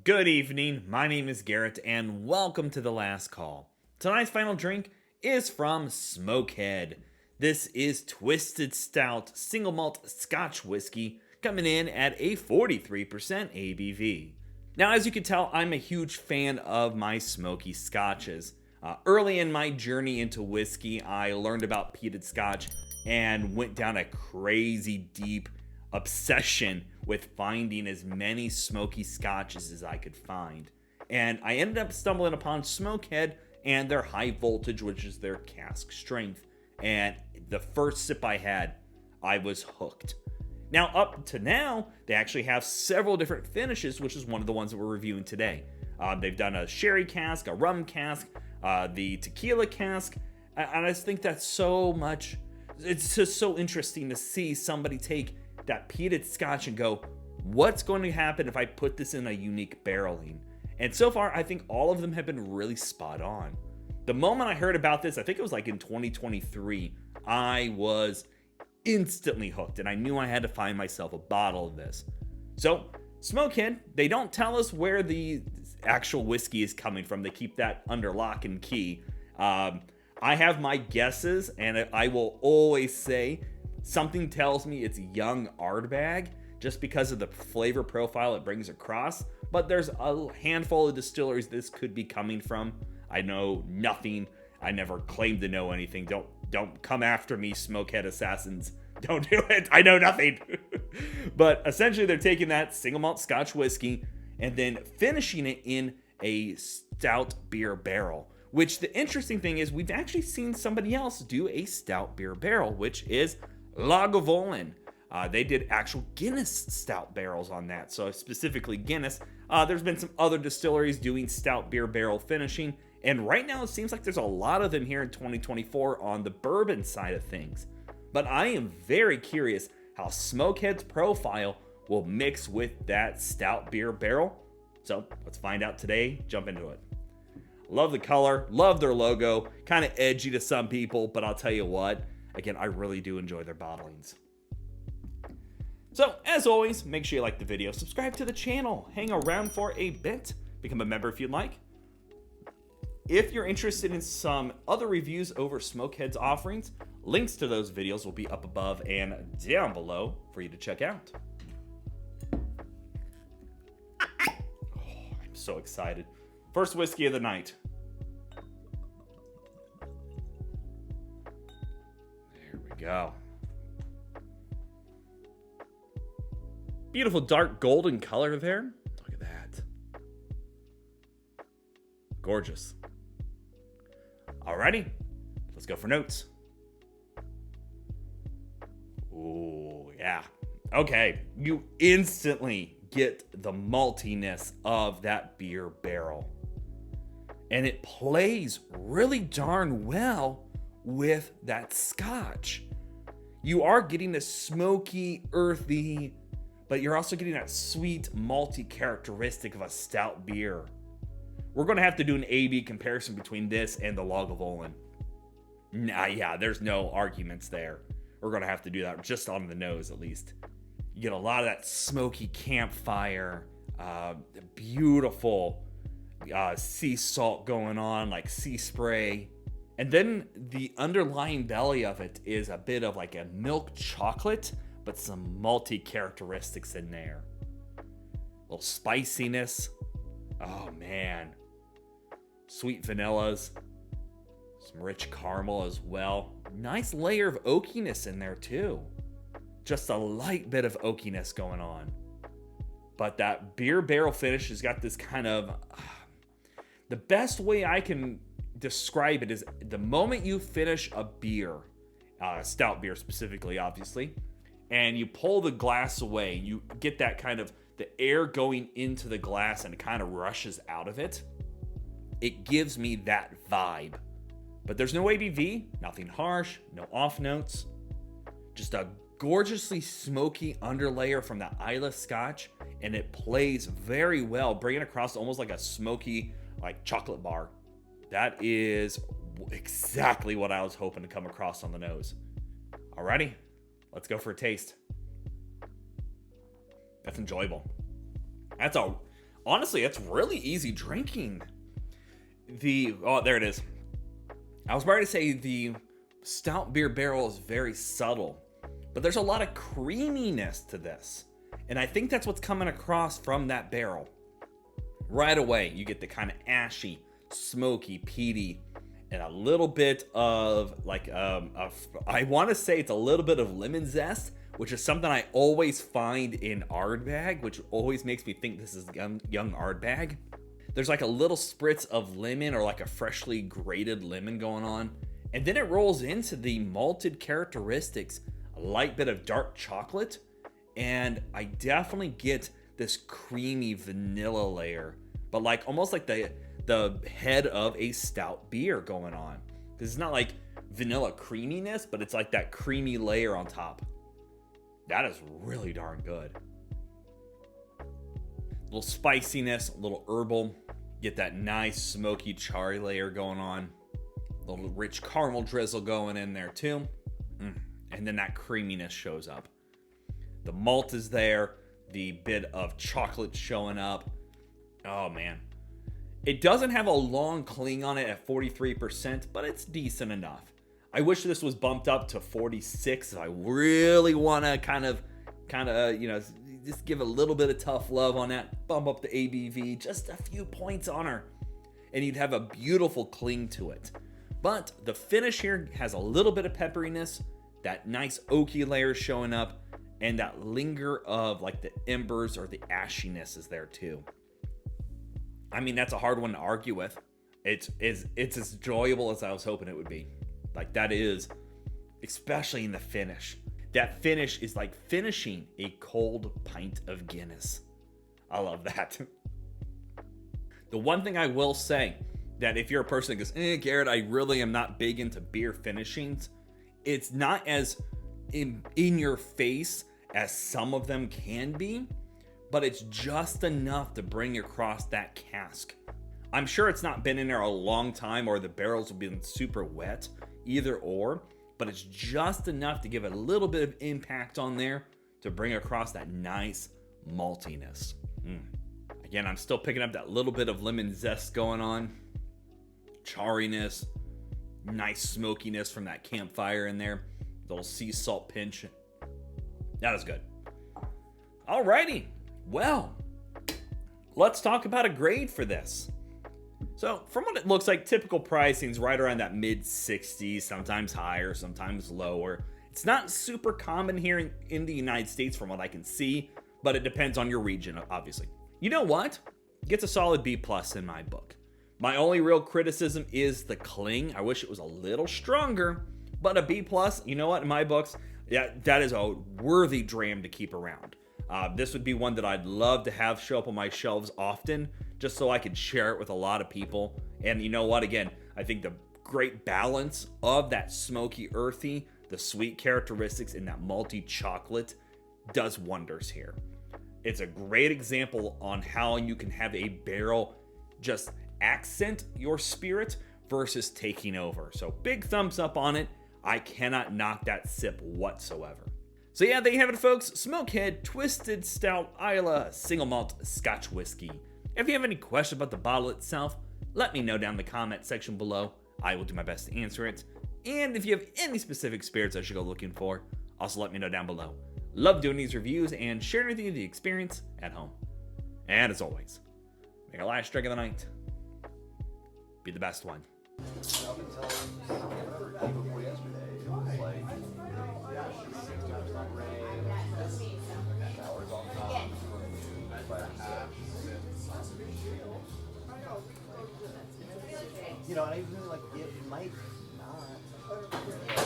Good evening, my name is Garrett, and welcome to The Last Call. Tonight's final drink is from Smokehead. This is Twisted Stout Single Malt Scotch Whiskey, coming in at a 43% ABV. Now, as you can tell, I'm a huge fan of my smoky scotches. Early in my journey into whiskey, I learned about peated scotch and went down a crazy deep obsession with finding as many smoky scotches as I could find. And I ended up stumbling upon Smokehead and their high voltage, which is their cask strength. And the first sip I had, I was hooked. Now, up to now, they actually have several different finishes, which is one of the ones that we're reviewing today. They've done a sherry cask, a rum cask, the tequila cask, and I just think that's so much. It's just so interesting to see somebody take that peated scotch and go, what's going to happen if I put this in a unique barreling? And so far, I think all of them have been really spot on. The moment I heard about this, I think it was like in 2023, I was instantly hooked, and I knew I had to find myself a bottle of this. So, Smokehead, they don't tell us where the actual whiskey is coming from. They keep that under lock and key. I have my guesses, and I will always say something tells me it's young Ardbeg just because of the flavor profile it brings across. But there's a handful of distilleries this could be coming from. I know nothing. I never claimed to know anything. Don't come after me, Smokehead assassins. Don't do it. I know nothing. But essentially, they're taking that single malt Scotch whiskey and then finishing it in a stout beer barrel. Which the interesting thing is, we've actually seen somebody else do a stout beer barrel, which is Lagavulin. They did actual Guinness stout barrels on that. So specifically Guinness. There's been some other distilleries doing stout beer barrel finishing. And right now it seems like there's a lot of them here in 2024 on the bourbon side of things. But I am very curious how Smokehead's profile will mix with that stout beer barrel. So let's find out today. Jump into it. Love the color. Love their logo. Kind of edgy to some people, but I'll tell you what. Again, I really do enjoy their bottlings. So, as always, make sure you like the video, subscribe to the channel, hang around for a bit, become a member if you'd like. If you're interested in some other reviews over Smokehead's offerings, links to those videos will be up above and down below for you to check out. Oh, I'm so excited. First whiskey of the night. There we go. Beautiful dark golden color there. Look at that. Gorgeous. Alrighty, let's go for notes. Ooh, yeah. Okay, you instantly get the maltiness of that beer barrel. And it plays really darn well with that scotch. You are getting a smoky, earthy, but you're also getting that sweet, malty characteristic of a stout beer. We're going to have to do an A-B comparison between this and the Lagavulin. Yeah, there's no arguments there. We're going to have to do that just on the nose, at least. You get a lot of that smoky campfire, beautiful sea salt going on, like sea spray. And then the underlying belly of it is a bit of like a milk chocolate, but some malty characteristics in there. A little spiciness. Oh man. Sweet vanillas. Some rich caramel as well. Nice layer of oakiness in there too. Just a light bit of oakiness going on. But that beer barrel finish has got this kind of... the best way I can describe it is the moment you finish a beer, stout beer specifically, obviously, and you pull the glass away, you get that kind of the air going into the glass and it kind of rushes out of it. It gives me that vibe. But there's no ABV, nothing harsh, no off notes. Just a gorgeously smoky underlayer from the Islay Scotch, and it plays very well, bringing across almost like a smoky, like chocolate bar. That is exactly what I was hoping to come across on the nose. Alrighty. Let's go for a taste. That's enjoyable. That's a Honestly, it's really easy drinking. Oh, there it is. I was about to say the stout beer barrel is very subtle, but there's a lot of creaminess to this. And I think that's what's coming across from that barrel. Right away, you get the kind of ashy, smoky, peaty, and a little bit of like, I want to say it's a little bit of lemon zest, which is something I always find in Ardbeg, which always makes me think this is young Ardbeg. There's like a little spritz of lemon or like a freshly grated lemon going on. And then it rolls into the malted characteristics, a light bit of dark chocolate. And I definitely get this creamy vanilla layer, but like almost like the head of a stout beer going on. Because it's not like vanilla creaminess, but it's like that creamy layer on top. That is really darn good. A little spiciness, a little herbal. Get that nice smoky cherry layer going on. A little rich caramel drizzle going in there too. And then that creaminess shows up. The malt is there. The bit of chocolate showing up. Oh man. It doesn't have a long cling on it at 43%, but it's decent enough. I wish this was bumped up to 46. I really want to kind of, just give a little bit of tough love on that. Bump up the ABV just a few points on her. And you'd have a beautiful cling to it. But the finish here has a little bit of pepperiness. That nice oaky layer showing up. And that linger of like the embers or the ashiness is there too. I mean, that's a hard one to argue with. It's as enjoyable as I was hoping it would be. Like that is, especially in the finish. That finish is like finishing a cold pint of Guinness. I love that. The one thing I will say, that if you're a person that goes, Garrett, I really am not big into beer finishings. It's not as in your face as some of them can be, but it's just enough to bring across that cask. I'm sure it's not been in there a long time or the barrels have been super wet, either or, but it's just enough to give it a little bit of impact on there to bring across that nice maltiness. Again, I'm still picking up that little bit of lemon zest going on, charriness, nice smokiness from that campfire in there, little sea salt pinch. That is good. Alrighty, well, let's talk about a grade for this. So from what it looks like, typical pricing is right around that mid 60s, sometimes higher, sometimes lower. It's not super common here in the United States from what I can see, but it depends on your region, obviously. You know what? Gets a solid B+ in my book. My only real criticism is the cling. I wish it was a little stronger, but a B+, you know what, in my books, that is a worthy dram to keep around. This would be one that I'd love to have show up on my shelves often, just so I could share it with a lot of people. And you know what, again, I think the great balance of that smoky, earthy, the sweet characteristics, and that malty chocolate does wonders here. It's a great example on how you can have a barrel just accent your spirit versus taking over. So big thumbs up on it. I cannot knock that sip whatsoever. So yeah, there you have it, folks. Smokehead Twisted Stout Islay Single Malt Scotch Whiskey. If you have any questions about the bottle itself, let me know down in the comment section below. I will do my best to answer it. And if you have any specific spirits I should go looking for, also let me know down below. Love doing these reviews and sharing with you the experience at home. And as always, may your last drink of the night be the best one. You know, and I really like it might not.